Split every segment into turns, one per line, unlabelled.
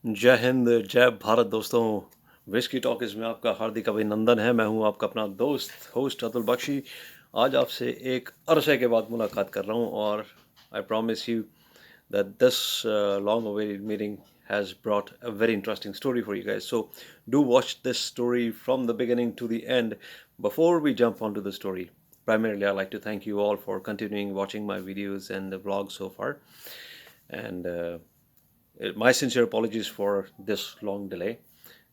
जय हिंद, जय भारत दोस्तों। विस्की टॉकीज में आपका हार्दिक अभिनंदन है। मैं हूं आपका अपना दोस्त होस्ट अतुल बख्शी। आज आपसे एक अरसे के बाद मुलाकात कर रहा हूं और I promise you that this long awaited meeting has brought a very interesting story for you guys. So, do watch this story from the beginning to the end. Before we jump onto the story, primarily, I'd like to thank you all for continuing watching my videos and the vlog so far. And my sincere apologies for this long delay.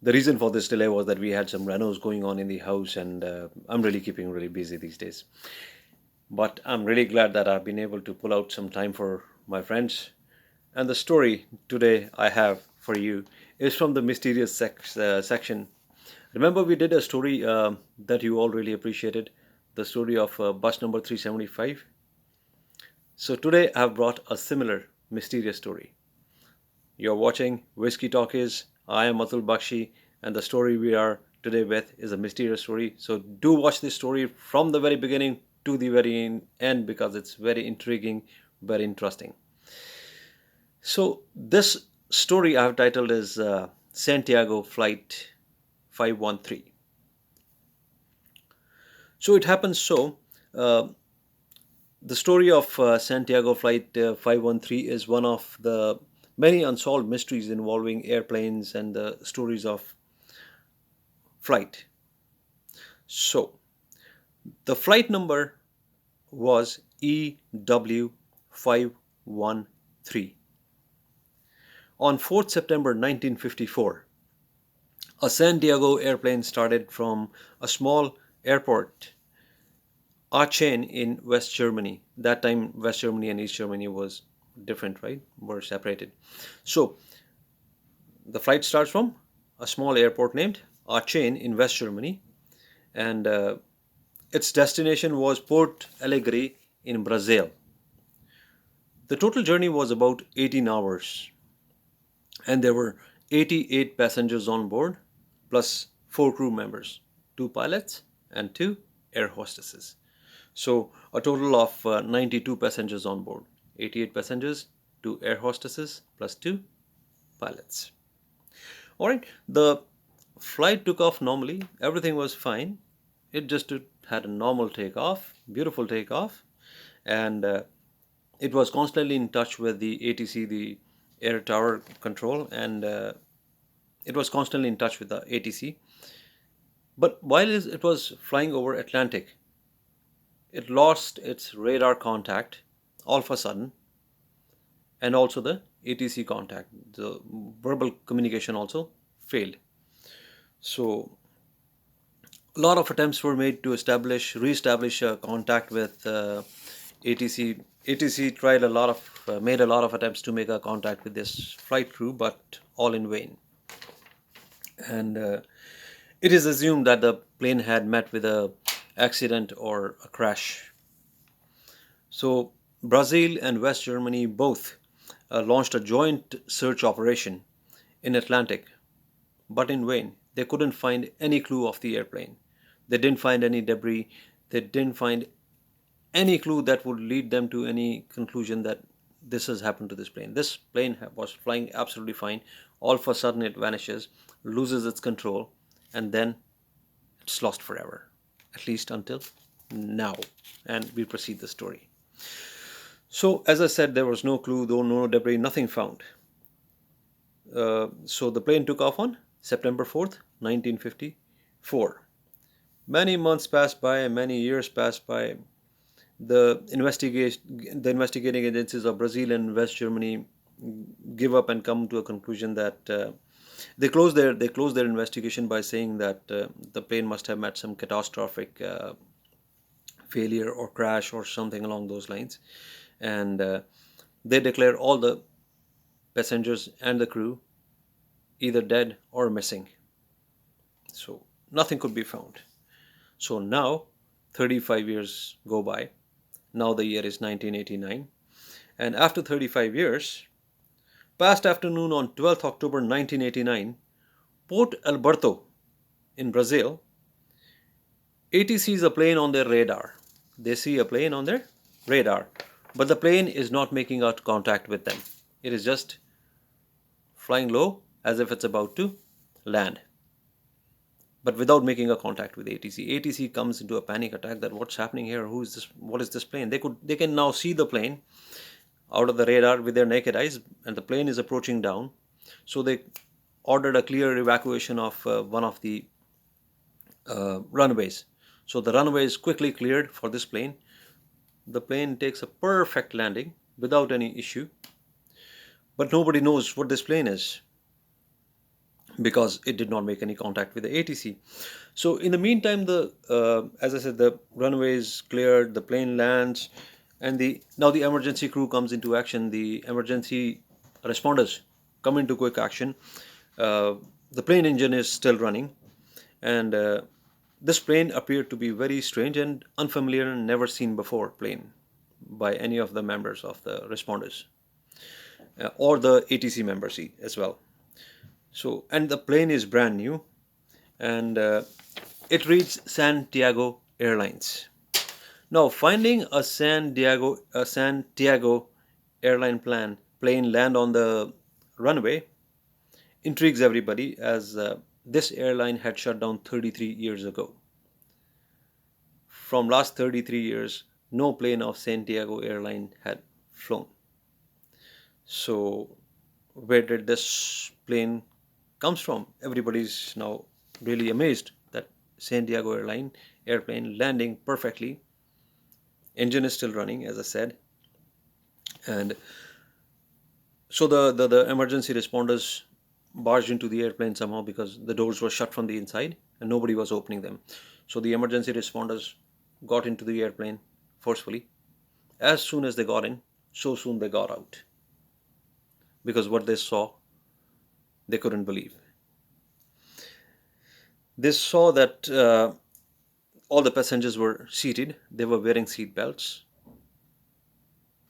The reason for this delay was that we had some renos going on in the house, and I'm really keeping really busy these days. But I'm really glad that I've been able to pull out some time for my friends. And the story today I have for you is from the mysterious section. Remember, we did a story that you all really appreciated, the story of bus number 375. So today I've brought a similar mysterious story. You're watching Whiskey Talkies. I am Atul Bakshi, and the story we are today with is a mysterious story. So do watch this story from the very beginning to the very end because it's very intriguing, very interesting. So this story I have titled is Santiago Flight 513. So it happens so. Uh, the story of Santiago Flight 513 is one of the many unsolved mysteries involving airplanes and the stories of flight. So the flight number was EW513. On 4th September 1954, a San Diego airplane started from a small airport, Aachen in West Germany. That time, West Germany and East Germany was different, right? Were separated. So the flight starts from a small airport named Aachen in West Germany, and its destination was Port Alegre in Brazil. The total journey was about 18 hours, and there were 88 passengers on board, plus 4 crew members, 2 pilots, and 2 air hostesses. So, a total of 92 passengers on board, 88 passengers, 2 air hostesses, plus 2 pilots. Alright, the flight took off normally, everything was fine. It just had a normal takeoff, beautiful takeoff, and it was constantly in touch with the ATC, the air tower control, and it was constantly in touch with the ATC. But while it was flying over Atlantic, it lost its radar contact all of a sudden, and also the ATC contact. The verbal communication also failed. So a lot of attempts were made to re-establish contact with ATC. ATC tried made a lot of attempts to make a contact with this flight crew, but all in vain. And it is assumed that the plane had met with a accident or a crash. So Brazil and West Germany both launched a joint search operation in Atlantic, but in vain. They couldn't find any clue of the airplane. They didn't find any debris. They didn't find any clue that would lead them to any conclusion that this has happened to this plane. This plane was flying absolutely fine. All of a sudden it vanishes, loses its control, and then it's lost forever, at least until now. And we proceed the story. So, as I said, there was no clue, though no debris, nothing found. So the plane took off on September 4th, 1954. Many months passed by, many years passed by. The investigating agencies of Brazil and West Germany give up and come to a conclusion that they close their investigation by saying that the plane must have met some catastrophic failure or crash or something along those lines, and they declare all the passengers and the crew either dead or missing. So nothing could be found. So now 35 years go by. Now the year is 1989, and after 35 years, past afternoon on 12th October 1989, Port Alberto in Brazil, AT sees a plane on their radar. They see a plane on their radar, but the plane is not making out contact with them. It is just flying low as if it's about to land, but without making a contact with ATC. ATC comes into a panic attack that what's happening here? Who is this? What is this plane? They can now see the plane out of the radar with their naked eyes, and the plane is approaching down. So they ordered a clear evacuation of one of the runways. So the runway is quickly cleared for this plane. The plane takes a perfect landing without any issue, but nobody knows what this plane is because it did not make any contact with the ATC. So in the meantime, as I said, the runway is cleared, the plane lands, and now the emergency crew comes into action. The emergency responders come into quick action. Uh, the plane engine is still running, and this plane appeared to be very strange and unfamiliar and never seen before plane by any of the members of the responders or the ATC members as well. So, and the plane is brand new, and it reads Santiago Airlines. Now, finding a Santiago airline plane land on the runway intrigues everybody, as this airline had shut down 33 years ago. From last 33 years, no plane of Santiago airline had flown. So, where did this plane comes from? Everybody's now really amazed that Santiago airplane landing perfectly. Engine is still running, as I said, and so the emergency responders barged into the airplane somehow because the doors were shut from the inside and nobody was opening them. So the emergency responders got into the airplane forcefully. As soon as they got in, so soon they got out, because what they saw, they couldn't believe. They saw that all the passengers were seated, they were wearing seat belts,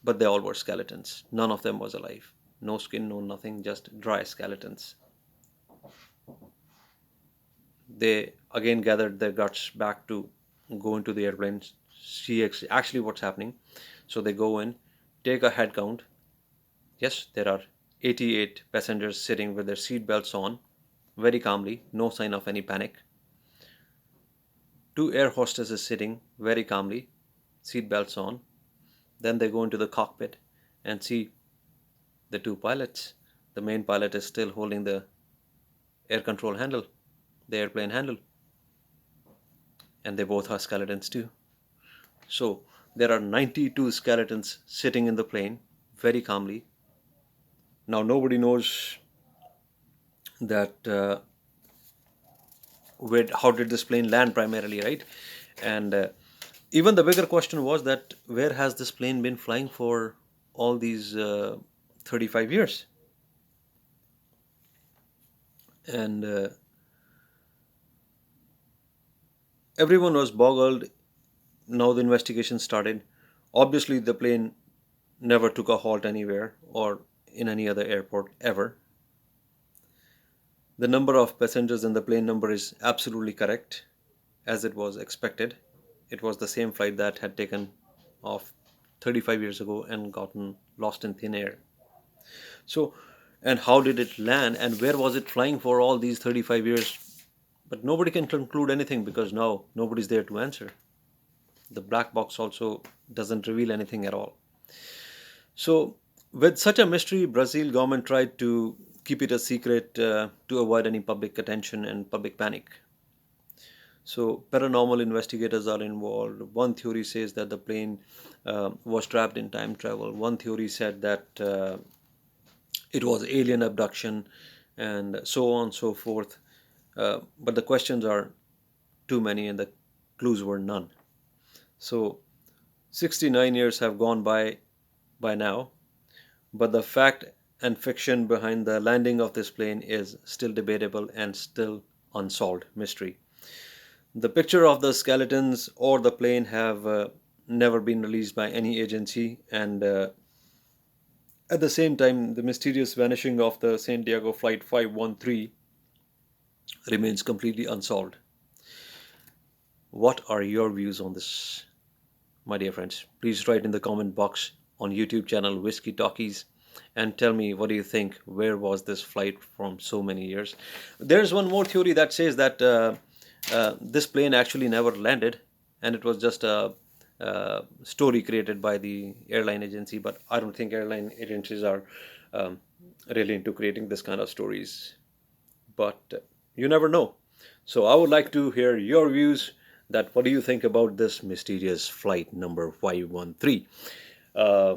but they all were skeletons. None of them was alive. No skin, no nothing, just dry skeletons. They again gathered their guts back to go into the airplane, see actually what's happening. So they go in, take a head count. Yes, there are 88 passengers sitting with their seat belts on, very calmly, no sign of any panic. Two air hostesses sitting very calmly, seat belts on. Then they go into the cockpit and see the two pilots. The main pilot is still holding the air control handle, the airplane handle, and they both are skeletons too. So there are 92 skeletons sitting in the plane very calmly. Now nobody knows that how did this plane land primarily, right? And even the bigger question was that where has this plane been flying for all these 35 years? And everyone was boggled. Now the investigation started. Obviously, the plane never took a halt anywhere or in any other airport ever. The number of passengers in the plane number is absolutely correct, as it was expected. It was the same flight that had taken off 35 years ago and gotten lost in thin air. So, and how did it land and where was it flying for all these 35 years? But nobody can conclude anything because now nobody's there to answer. The black box also doesn't reveal anything at all. So, with such a mystery, Brazil government tried to keep it a secret to avoid any public attention and public panic. So, paranormal investigators are involved. One theory says that the plane was trapped in time travel. One theory said that it was alien abduction, and so on and so forth. But the questions are too many, and the clues were none. So, 69 years have gone by now, but the fact and fiction behind the landing of this plane is still debatable and still unsolved mystery. The picture of the skeletons or the plane have never been released by any agency, and at the same time, the mysterious vanishing of the Santiago Flight 513 remains completely unsolved. What are your views on this, my dear friends? Please write in the comment box on YouTube channel Whiskey Talkies. and tell me, what do you think? Where was this flight from so many years? There's one more theory that says that this plane actually never landed, and it was just a story created by the airline agency. But I don't think airline agencies are um, really into creating this kind of stories. But you never know. So I would like to hear your views. That what do you think about this mysterious flight number 513? Uh,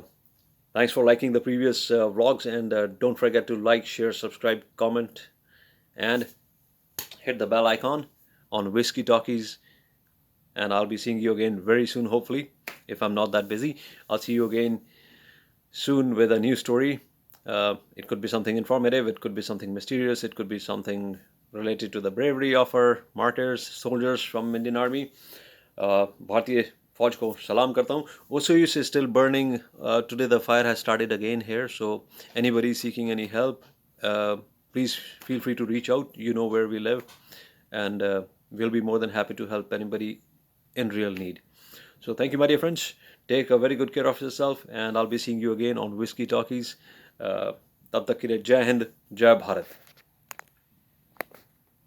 Thanks for liking the previous vlogs, and don't forget to like, share, subscribe, comment, and hit the bell icon on Whiskey Talkies. And I'll be seeing you again very soon, hopefully, if I'm not that busy. I'll see you again soon with a new story. It could be something informative, it could be something mysterious, it could be something related to the bravery of our martyrs, soldiers from Indian Army. भारतीय फौज को सलाम करता हूँ. Vesuvius is still burning. Today the fire has started again here. So anybody seeking any help, please feel free to reach out. You know where we live, and we'll be more than happy to help anybody in real need. So thank you, my dear friends. Take a very good care of yourself, and I'll be seeing you again on Whiskey Talkies. तब तक के लिए जय हिंद, जय भारत.